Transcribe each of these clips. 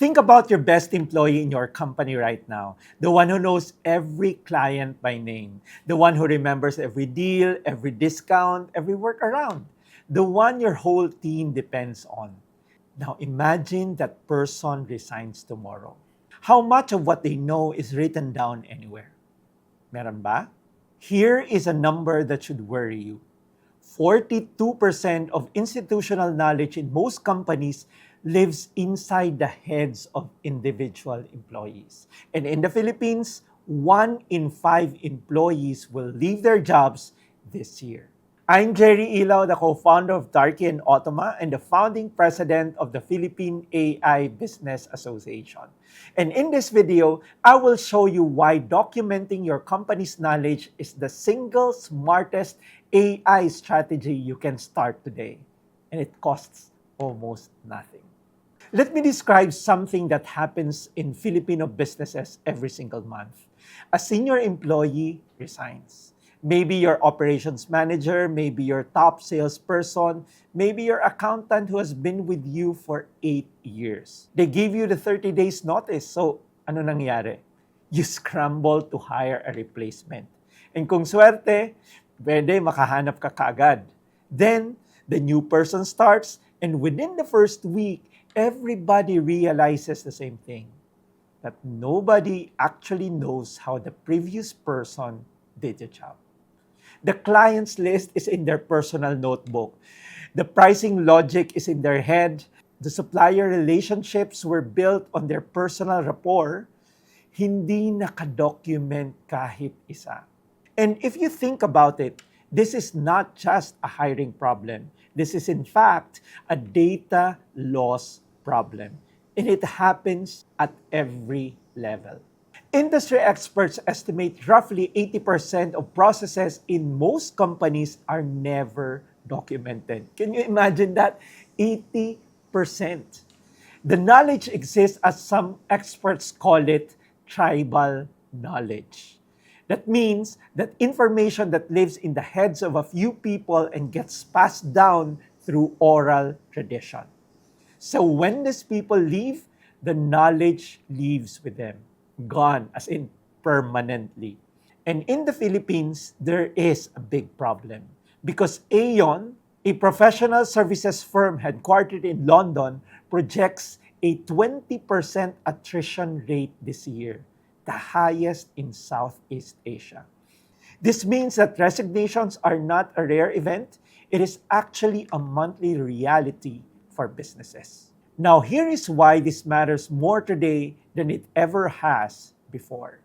Think about your best employee in your company right now. The one who knows every client by name. The one who remembers every deal, every discount, every workaround. The one your whole team depends on. Now imagine that person resigns tomorrow. How much of what they know is written down anywhere? Meron ba? Here is a number that should worry you. 42% of institutional knowledge in most companies lives inside the heads of individual employees. And in the Philippines, 1 in 5 employees will leave their jobs this year. I'm Jerry Ilaw, the co-founder of Darky and Automa and the founding president of the Philippine AI Business Association. And in this video, I will show you why documenting your company's knowledge is the single smartest AI strategy you can start today. And it costs almost nothing. Let me describe something that happens in Filipino businesses every single month. A senior employee resigns. Maybe your operations manager, maybe your top salesperson, maybe your accountant who has been with you for 8 years. They give you the 30 days notice. So, ano nangyari? You scramble to hire a replacement. And kung swerte, pwede makahanap ka kaagad. Then, the new person starts, and within the first week, everybody realizes the same thing. That nobody actually knows how the previous person did the job. The client's list is in their personal notebook. The pricing logic is in their head. The supplier relationships were built on their personal rapport. Hindi nakadocument kahit isa. And if you think about it, this is not just a hiring problem. This is in fact a data loss problem. And it happens at every level. Industry experts estimate roughly 80% of processes in most companies are never documented. Can you imagine that? 80%. The knowledge exists as some experts call it tribal knowledge. That means that information that lives in the heads of a few people and gets passed down through oral tradition. So when these people leave, the knowledge leaves with them. Gone, as in permanently. And in the Philippines, there is a big problem because Aon, a professional services firm headquartered in London, projects a 20% attrition rate this year, the highest in Southeast Asia. This means that resignations are not a rare event. It is actually a monthly reality for businesses. Now, here is why this matters more today than it ever has before.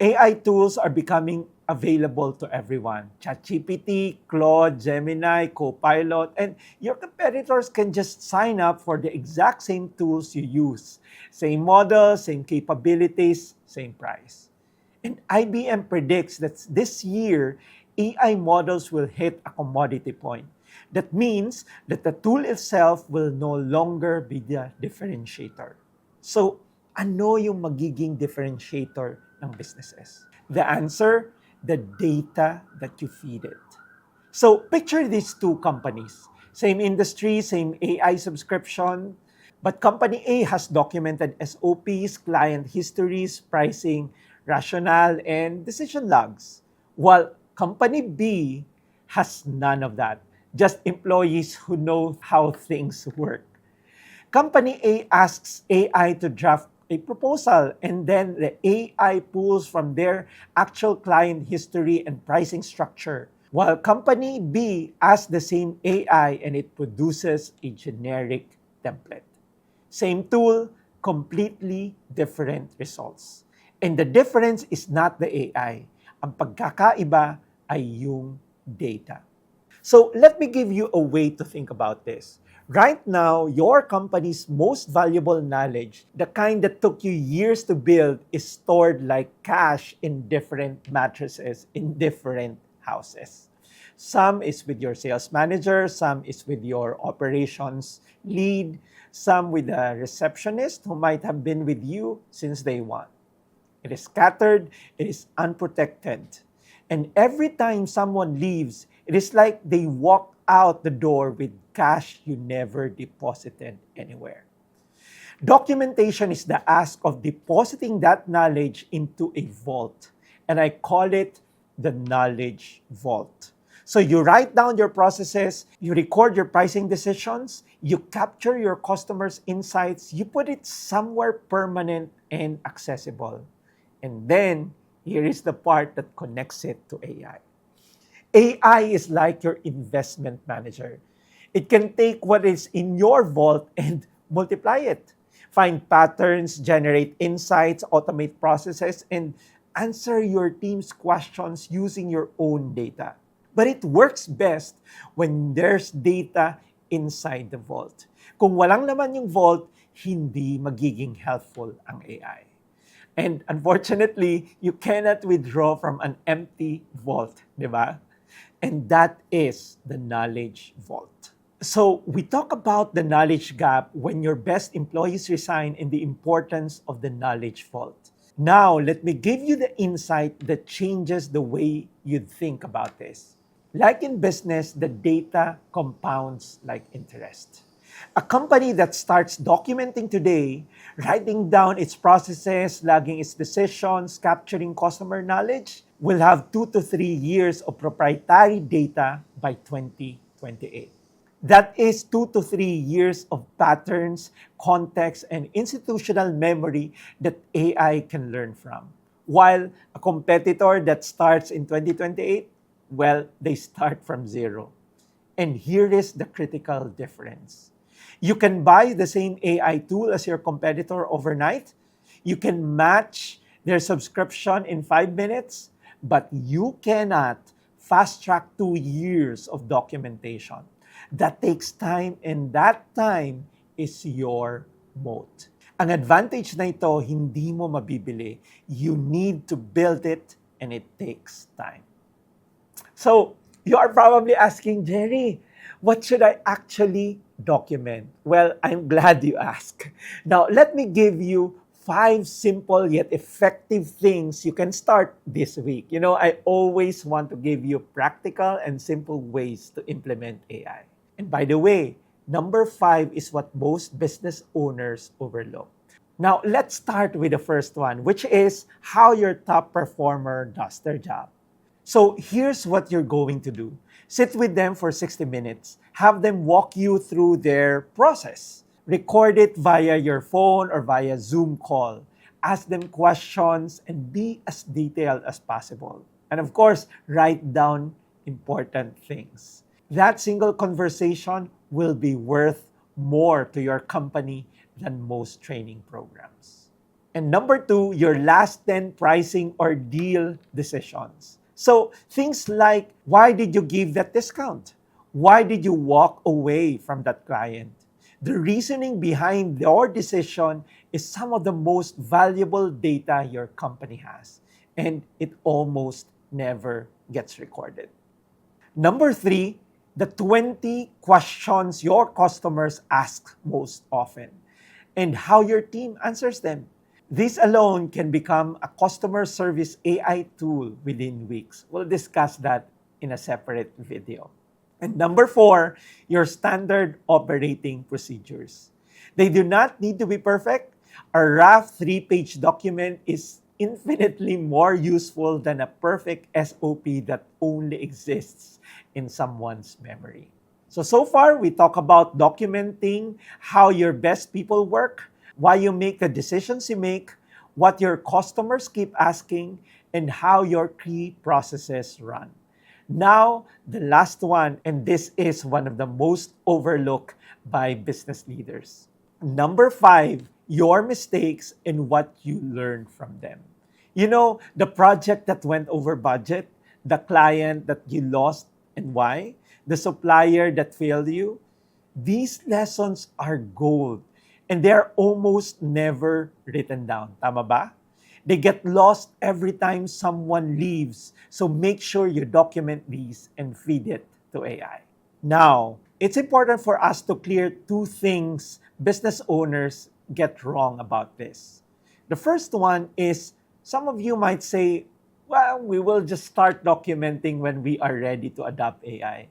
AI tools are becoming available to everyone. ChatGPT, Claude, Gemini, Copilot, and your competitors can just sign up for the exact same tools you use. Same model, same capabilities, same price. And IBM predicts that this year, AI models will hit a commodity point. That means that the tool itself will no longer be the differentiator. So, ano yung magiging differentiator ng businesses? The answer, the data that you feed it. So, picture these two companies. Same industry, same AI subscription, but company A has documented SOPs, client histories, pricing, rationale, and decision logs, while company B has none of that. Just employees who know how things work. Company A asks AI to draft a proposal, and then the AI pulls from their actual client history and pricing structure, while company B asks the same AI and it produces a generic template. Same tool, completely different results. And the difference is not the AI. Ang pagkakaiba ay yung data. So let me give you a way to think about this. Right now, your company's most valuable knowledge, the kind that took you years to build, is stored like cash in different mattresses in different houses. Some is with your sales manager, some is with your operations lead, some with a receptionist who might have been with you since day one. It is scattered, it is unprotected. And every time someone leaves, it is like they walk out the door with cash you never deposited anywhere. Documentation is the act of depositing that knowledge into a vault, and I call it the knowledge vault. So you write down your processes, you record your pricing decisions, you capture your customers' insights, you put it somewhere permanent and accessible. And then, here is the part that connects it to AI. AI is like your investment manager. It can take what is in your vault and multiply it. Find patterns, generate insights, automate processes, and answer your team's questions using your own data. But it works best when there's data inside the vault. Kung walang laman yung vault, hindi magiging helpful ang AI. And unfortunately, you cannot withdraw from an empty vault, di ba? And that is the knowledge vault. So we talk about the knowledge gap when your best employees resign and the importance of the knowledge vault. Now, let me give you the insight that changes the way you think about this. Like in business, the data compounds like interest. A company that starts documenting today, writing down its processes, logging its decisions, capturing customer knowledge, will have 2 to 3 years of proprietary data by 2028. That is 2 to 3 years of patterns, context, and institutional memory that AI can learn from. While a competitor that starts in 2028, well, they start from zero. And here is the critical difference. You can buy the same AI tool as your competitor overnight. You can match their subscription in 5 minutes, but you cannot fast track 2 years of documentation. That takes time, and that time is your moat. Ang advantage na ito, hindi mo mabibili. You need to build it, and it takes time. So, you are probably asking, Jerry, what should I actually document? Well, I'm glad you asked. Now, let me give you 5 simple yet effective things you can start this week. You know, I always want to give you practical and simple ways to implement AI. And by the way, number 5 is what most business owners overlook. Now, let's start with the first one, which is how your top performer does their job. So here's what you're going to do. Sit with them for 60 minutes. Have them walk you through their process. Record it via your phone or via Zoom call. Ask them questions and be as detailed as possible. And of course, write down important things. That single conversation will be worth more to your company than most training programs. And number 2, your last 10 pricing or deal decisions. So things like, why did you give that discount? Why did you walk away from that client? The reasoning behind your decision is some of the most valuable data your company has, and it almost never gets recorded. Number 3, the 20 questions your customers ask most often, and how your team answers them. This alone can become a customer service AI tool within weeks. We'll discuss that in a separate video. And number 4, your standard operating procedures. They do not need to be perfect. A rough 3-page document is infinitely more useful than a perfect SOP that only exists in someone's memory. So far, we talk about documenting how your best people work, why you make the decisions you make, what your customers keep asking, and how your key processes run. Now, the last one, and this is one of the most overlooked by business leaders. Number 5, your mistakes and what you learned from them. You know, the project that went over budget, the client that you lost and why, the supplier that failed you. These lessons are gold. And they're almost never written down. Tama ba? They get lost every time someone leaves. So make sure you document these and feed it to AI. Now, it's important for us to clear 2 things business owners get wrong about this. The first one is, some of you might say, well, we will just start documenting when we are ready to adopt AI.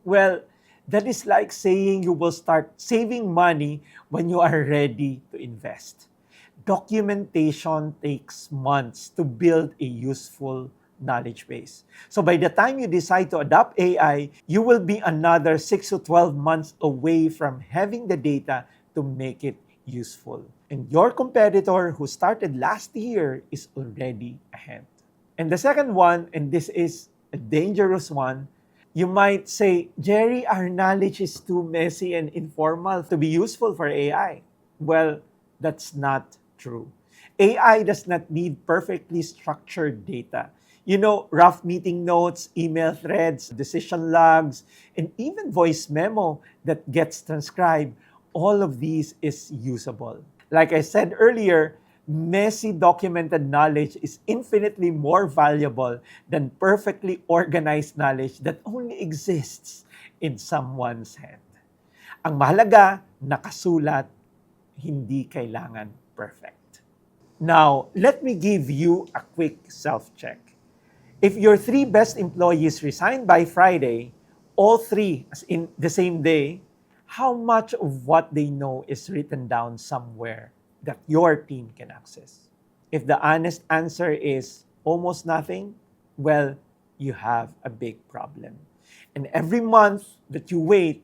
Well, That is like saying you will start saving money when you are ready to invest. Documentation takes months to build a useful knowledge base. So by the time you decide to adopt AI, you will be another 6 to 12 months away from having the data to make it useful. And your competitor who started last year is already ahead. And the second one, and this is a dangerous one, you might say, Jerry, our knowledge is too messy and informal to be useful for AI. Well, that's not true. AI does not need perfectly structured data. You know, rough meeting notes, email threads, decision logs, and even voice memo that gets transcribed, all of these is usable. Like I said earlier, messy documented knowledge is infinitely more valuable than perfectly organized knowledge that only exists in someone's head. Ang mahalaga, nakasulat, hindi kailangan perfect. Now, let me give you a quick self-check. If your 3 best employees resign by Friday, all 3 as in the same day, how much of what they know is written down somewhere that your team can access? If the honest answer is almost nothing, well, you have a big problem. And every month that you wait,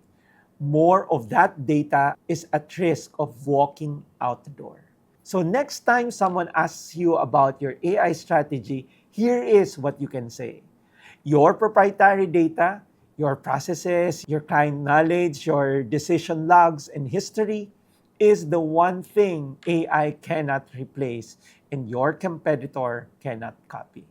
more of that data is at risk of walking out the door. So next time someone asks you about your AI strategy, here is what you can say. Your proprietary data, your processes, your client knowledge, your decision logs, and history is the one thing AI cannot replace and your competitor cannot copy,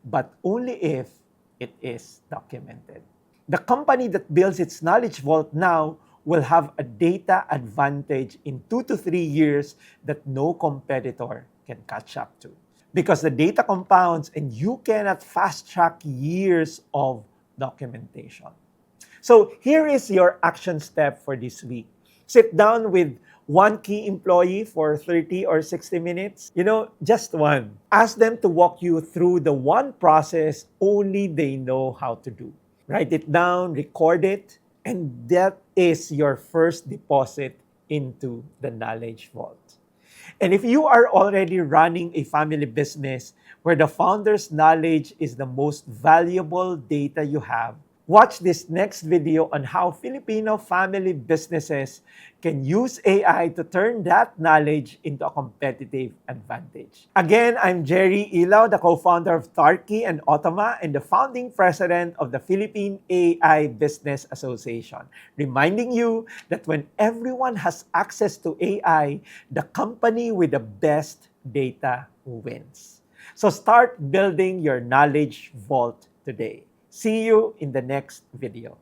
but only if it is documented. The company that builds its knowledge vault now will have a data advantage in 2 to 3 years that no competitor can catch up to. Because the data compounds and you cannot fast track years of documentation. So here is your action step for this week. Sit down with one key employee for 30 or 60 minutes. Just one. Ask them to walk you through the one process only they know how to do. Write it down, record it, and that is your first deposit into the knowledge vault. And if you are already running a family business where the founder's knowledge is the most valuable data you have, watch this next video on how Filipino family businesses can use AI to turn that knowledge into a competitive advantage. Again, I'm Jerry Ilaw, the co-founder of Tarki and Otoma and the founding president of the Philippine AI Business Association, reminding you that when everyone has access to AI, the company with the best data wins. So start building your knowledge vault today. See you in the next video.